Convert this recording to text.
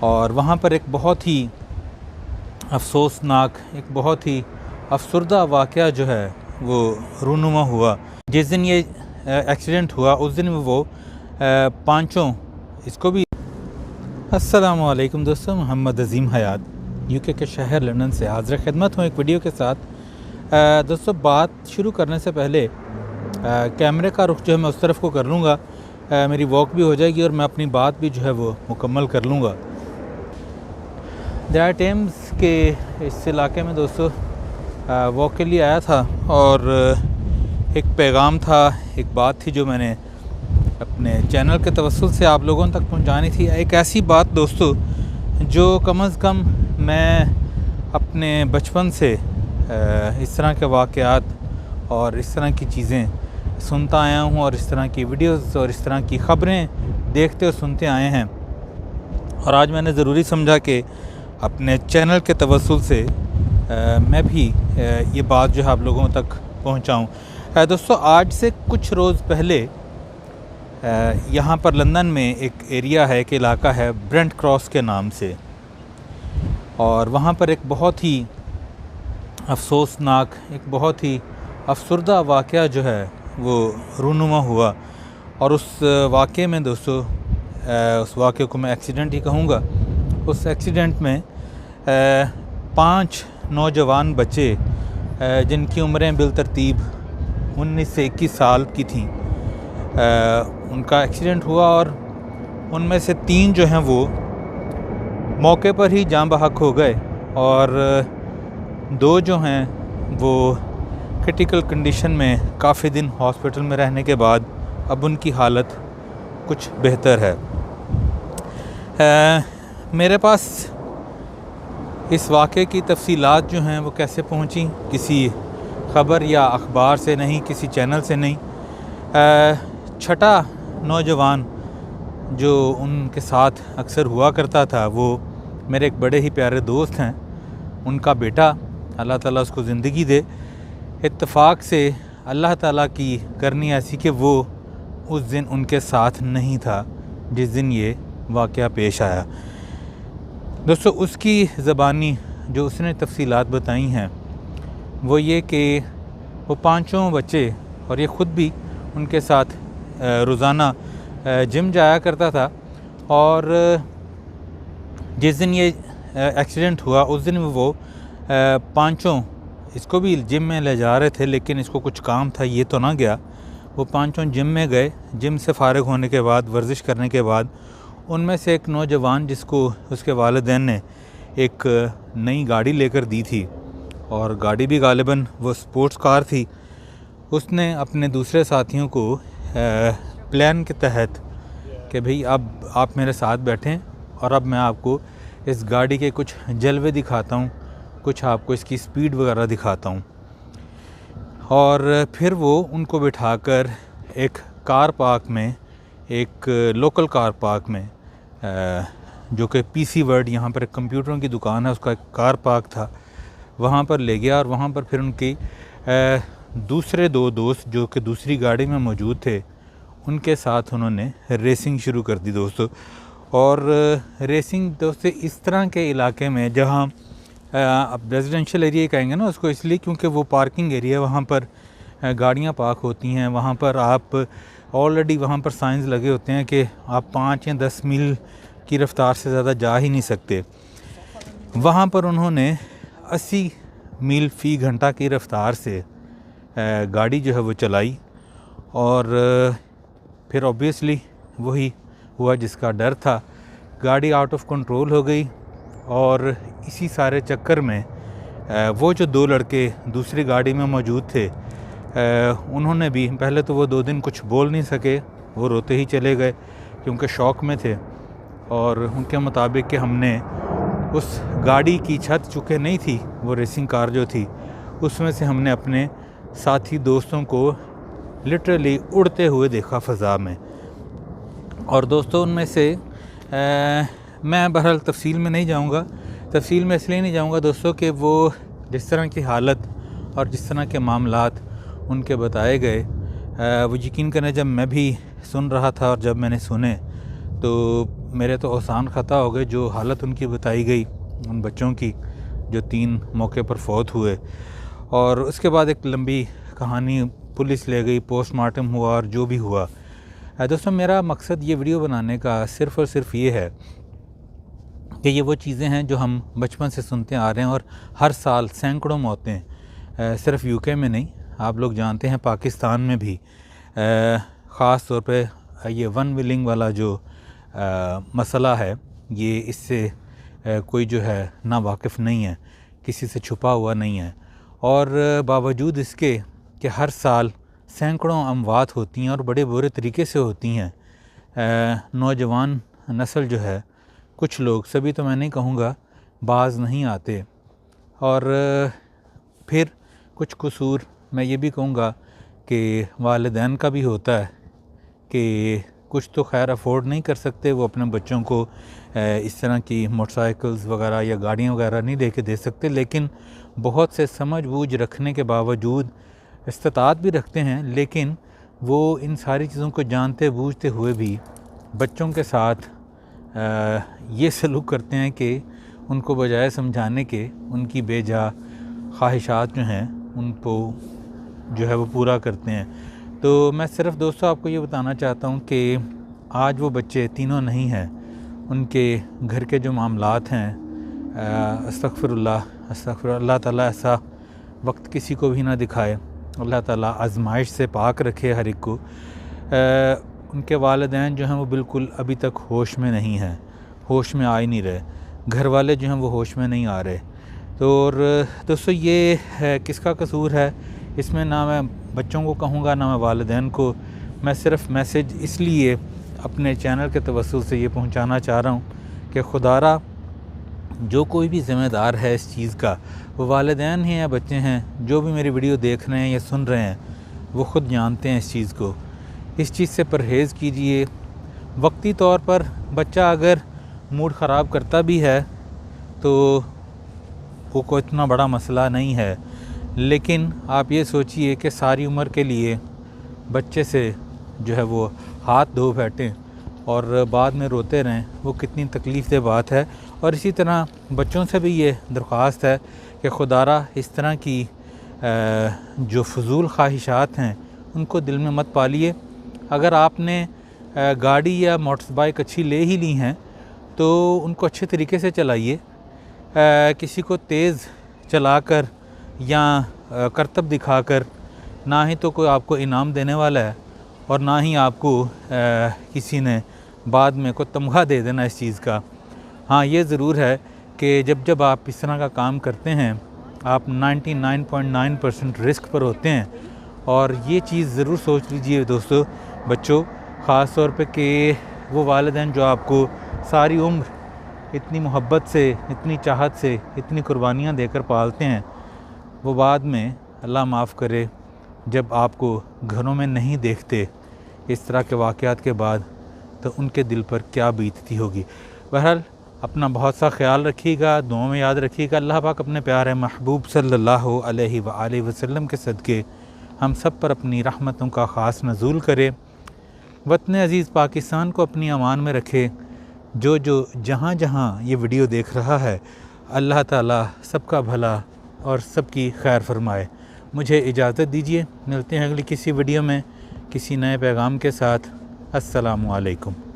और वहाँ पर एक बहुत ही अफसोसनाक, एक बहुत ही अफसरदा वाक़या जो है वो रूनुमा हुआ। जिस दिन ये एक्सीडेंट हुआ उस दिन वो पाँचों इसको भी। अस्सलामु अलैकुम दोस्तों, मोहम्मद अज़ीम हयात यूके के शहर लंदन से हाज़िर खिदमत हूँ एक वीडियो के साथ। दोस्तों, बात शुरू करने से पहले कैमरे का रुख जो है मैं उस तरफ को कर लूँगा, मेरी वॉक भी हो जाएगी और मैं अपनी बात भी जो है वो मुकम्मल कर लूँगा। दरिया टेम्स के इस इलाके में दोस्तों वॉक के लिए आया था और एक पैगाम था, एक बात थी जो मैंने अपने चैनल के तवस्सुल से आप लोगों तक पहुंचानी थी। एक ऐसी बात दोस्तों जो कम अज़ कम मैं अपने बचपन से इस तरह के वाक़यात और इस तरह की चीज़ें सुनता आया हूँ और इस तरह की वीडियोस और इस तरह की ख़बरें देखते और सुनते आए हैं। और आज मैंने ज़रूरी समझा कि अपने चैनल के तवस्सुल से मैं भी ये बात जो है आप लोगों तक पहुँचाऊँ। दोस्तों, आज से कुछ रोज़ पहले यहाँ पर लंदन में एक एरिया है, एक इलाका है ब्रेंट क्रॉस के नाम से, और वहाँ पर एक बहुत ही अफसोसनाक, एक बहुत ही अफसरदा वाक़या जो है वो रूनुमा हुआ। और उस वाक़े में दोस्तों, उस वाक़े को मैं एक्सीडेंट ही कहूँगा। उस एक्सीडेंट में 5 नौजवान बच्चे जिनकी उम्रें बिलतरतीब 19 से 21 साल की थीं, उनका एक्सीडेंट हुआ और उनमें से 3 जो हैं वो मौके पर ही जान बहक हो गए और 2 जो हैं वो क्रिटिकल कंडीशन में काफ़ी दिन हॉस्पिटल में रहने के बाद अब उनकी हालत कुछ बेहतर है। मेरे पास इस वाक़े की तफसीलात जो हैं वो कैसे पहुंची, किसी ख़बर या अखबार से नहीं, किसी चैनल से नहीं। छठा नौजवान जो उनके साथ अक्सर हुआ करता था वो मेरे एक बड़े ही प्यारे दोस्त हैं, उनका बेटा, अल्लाह ताला उसको ज़िंदगी दे। इत्तेफाक से अल्लाह ताला की करनी ऐसी कि वो उस दिन उनके साथ नहीं था जिस दिन ये वाक़या पेश आया। दोस्तों, उसकी ज़बानी जो उसने तफसीलात बताई हैं वो ये कि वो 5 बच्चे और ये ख़ुद भी उनके साथ रोज़ाना जिम जाया करता था, और जिस दिन ये एक्सीडेंट हुआ उस दिन वो 5 इसको भी जिम में ले जा रहे थे, लेकिन इसको कुछ काम था, ये तो ना गया। वो 5 जिम में गए। जिम से फ़ारिग होने के बाद, वर्जिश करने के बाद, उनमें से एक नौजवान जिसको उसके वालिदैन ने एक नई गाड़ी लेकर दी थी, और गाड़ी भी गालिबन वो स्पोर्ट्स कार थी, उसने अपने दूसरे साथियों को प्लान के तहत कि भाई अब आप मेरे साथ बैठें और अब मैं आपको इस गाड़ी के कुछ जलवे दिखाता हूँ, कुछ आपको इसकी स्पीड वगैरह दिखाता हूँ। और फिर वो उनको बिठाकर एक कार पार्क में, एक लोकल कार पार्क में, जो कि पीसी वर्ल्ड, यहाँ पर एक कंप्यूटरों की दुकान है, उसका एक कार पार्क था, वहाँ पर ले गया। और वहाँ पर फिर उनकी दूसरे 2 दोस्त जो कि दूसरी गाड़ी में मौजूद थे, उनके साथ उन्होंने रेसिंग शुरू कर दी दोस्तों। और रेसिंग दोस्तों इस तरह के इलाके में जहाँ अब रेजिडेंशियल एरिया कहेंगे ना उसको, इसलिए क्योंकि वो पार्किंग एरिया, वहाँ पर गाड़ियाँ पार्क होती हैं, वहाँ पर आप ऑलरेडी वहाँ पर साइंस लगे होते हैं कि आप 5 या 10 मील की रफ़्तार से ज़्यादा जा ही नहीं सकते। वहाँ पर उन्होंने 80 मील फ़ी घंटा की रफ़्तार से गाड़ी जो है वो चलाई, और फिर ऑब्वियसली वही हुआ जिसका डर था, गाड़ी आउट ऑफ कंट्रोल हो गई। और इसी सारे चक्कर में वो जो 2 लड़के दूसरी गाड़ी में मौजूद थे, उन्होंने भी, पहले तो वो 2 दिन कुछ बोल नहीं सके, वो रोते ही चले गए क्योंकि शौक़ में थे। और उनके मुताबिक कि हमने उस गाड़ी की छत चूँकि नहीं थी, वो रेसिंग कार जो थी, उसमें से हमने अपने साथी दोस्तों को लिटरली उड़ते हुए देखा फ़ज़ा में। और दोस्तों उनमें से मैं बहरहाल तफसील में नहीं जाऊंगा। तफसील में इसलिए नहीं जाऊंगा दोस्तों कि वो जिस तरह की हालत और जिस तरह के मामलात उनके बताए गए, वो यकीन करें जब मैं भी सुन रहा था और जब मैंने सुने तो मेरे तो आसान ख़ता हो गए जो हालत उनकी बताई गई उन बच्चों की जो 3 मौके पर फौत हुए। और उसके बाद एक लंबी कहानी, पुलिस ले गई, पोस्टमार्टम हुआ और जो भी हुआ। दोस्तों, मेरा मकसद ये वीडियो बनाने का सिर्फ़ और सिर्फ ये है कि ये वो चीज़ें हैं जो हम बचपन से सुनते आ रहे हैं और हर साल सैकड़ों मौतें, सिर्फ यूके में नहीं, आप लोग जानते हैं पाकिस्तान में भी ख़ास तौर पे ये वन विलिंग वाला जो मसला है, ये इससे कोई जो है ना वाकिफ़ नहीं है, किसी से छुपा हुआ नहीं है। और बावजूद इसके कि हर साल सैकड़ों अमवात होती हैं और बड़े बुरे तरीके से होती हैं, नौजवान नस्ल जो है, कुछ लोग, सभी तो मैं नहीं कहूँगा, बाज़ नहीं आते। और फिर कुछ कसूर मैं ये भी कहूँगा कि वालिदैन का भी होता है कि कुछ तो खैर अफोर्ड नहीं कर सकते, वो अपने बच्चों को इस तरह की मोटरसाइकिल्स वगैरह या गाड़ियाँ वगैरह नहीं लेके दे सकते, लेकिन बहुत से समझ बूझ रखने के बावजूद, इस्तात भी रखते हैं, लेकिन वो इन सारी चीज़ों को जानते बूझते हुए भी बच्चों के साथ ये सलूक करते हैं कि उनको बजाय समझाने के उनकी बेजा ख्वाहिशात जो हैं उनको जो है वो पूरा करते हैं। तो मैं सिर्फ दोस्तों आपको ये बताना चाहता हूँ कि आज वो बच्चे तीनों नहीं हैं, उनके घर के जो मामलात हैं, अस्तगफिरुल्लाह, अल्लाह ताला ऐसा वक्त किसी को भी ना दिखाए, अल्लाह ताला आजमाइश से पाक रखे हर एक को। उनके वालिदैन जो हैं वो बिल्कुल अभी तक होश में नहीं हैं, होश में आ ही नहीं रहे, घर वाले जो हैं वो होश में नहीं आ रहे। तो और दोस्तों, ये है किसका कसूर है इसमें? ना मैं बच्चों को कहूँगा ना मैं वालिदैन को। मैं सिर्फ मैसेज इसलिए अपने चैनल के तवस्सुल से ये पहुँचाना चाह रहा हूँ कि खुदारा जो कोई भी ज़िम्मेदार है इस चीज़ का, वो वालिदैन हैं या बच्चे हैं, जो भी मेरी वीडियो देख रहे हैं या सुन रहे हैं, वो ख़ुद जानते हैं इस चीज़ को। इस चीज़ से परहेज़ कीजिए। वक्ती तौर पर बच्चा अगर मूड ख़राब करता भी है तो वो कोई इतना बड़ा मसला नहीं है, लेकिन आप ये सोचिए कि सारी उम्र के लिए बच्चे से जो है वो हाथ धो बैठें और बाद में रोते रहें, वो कितनी तकलीफ़ दह बात है। और इसी तरह बच्चों से भी ये दरख्वास्त है कि खुदारा इस तरह की जो फजूल ख्वाहिशात हैं उनको दिल में मत पालिए। अगर आपने गाड़ी या मोटरबाइक अच्छी ले ही ली हैं तो उनको अच्छे तरीके से चलाइए। किसी को तेज़ चलाकर या करतब दिखाकर ना ही तो कोई आपको इनाम देने वाला है और ना ही आपको किसी ने बाद में कोई तमगा दे देना इस चीज़ का। हाँ, ये ज़रूर है कि जब आप इस तरह का काम करते हैं, आप 99.9% रिस्क पर होते हैं। और ये चीज़ ज़रूर सोच लीजिए दोस्तों, बच्चों, ख़ास तौर पे कि वो वालिदैन जो आपको सारी उम्र इतनी मोहब्बत से, इतनी चाहत से, इतनी कुर्बानियाँ देकर पालते हैं, वो बाद में अल्लाह माफ़ करे जब आपको घरों में नहीं देखते इस तरह के वाक़यात के बाद, तो उनके दिल पर क्या बीतती होगी। बहरहाल, अपना बहुत सा ख्याल रखिएगा, दुआ में याद रखिएगा। अल्लाह पाक अपने प्यारे महबूब सल्लल्लाहु अलैहि वसल्लम के सदक़े हम सब पर अपनी रहमतों का ख़ास नज़ूल करे। वतन अज़ीज़ पाकिस्तान को अपनी अमान में रखे। जो जहाँ जहाँ ये वीडियो देख रहा है, अल्लाह ताला सबका भला और सबकी खैर फरमाए। मुझे इजाज़त दीजिए, मिलते हैं अगली किसी वीडियो में किसी नए पैगाम के साथ। अस्सलामु अलैकुम।